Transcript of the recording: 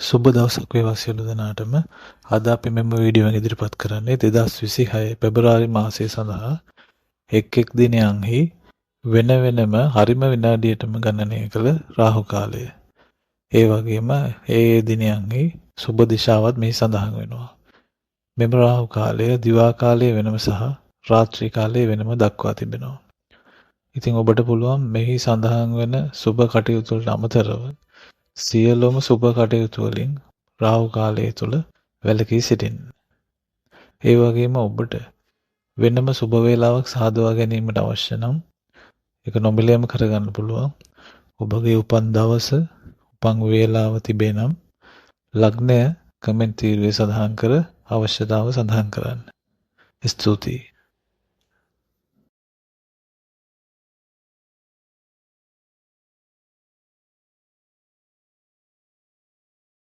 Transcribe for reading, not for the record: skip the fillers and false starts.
සුබ දවසක් වේවා සියලු දෙනාටම. අද අපි මෙම වීඩියෝ එක ඉදිරිපත් කරන්නේ 2026 පෙබරවාරි මාසය සඳහා එක් එක් දිනයන්හි වෙන වෙනම හරිම විනාඩියටම ගණනය කළ රාහු කාලය. ඒ වගේම ඒ දිනයන්හි සුබ දිශාවත් මෙහි සඳහන් වෙනවා. මෙම රාහු කාලය දිවා කාලයේ වෙනම සහ රාත්‍රී කාලයේ වෙනම දක්වා තිබෙනවා. ඉතින් ඔබට පුළුවන් මෙහි සඳහන් වෙන සුබ කටයුතු වලට අමතරව සියලුම සුබ කටයුතු වලින් රාහු කාලය තුල වැළකී සිටින්න. ඒ වගේම ඔබට වෙනම සුබ වේලාවක් සාදවා ගැනීමට අවශ්‍ය නම් ඒක නොමිලේම කරගන්න පුළුවන්. ඔබගේ උපන් දවස, උපන් වේලාව තිබේ නම් ලග්නය කමෙන්ට් තීරුවේ සඳහන් කර අවශ්‍යතාව සඳහන් කරන්න. ස්තුතියි.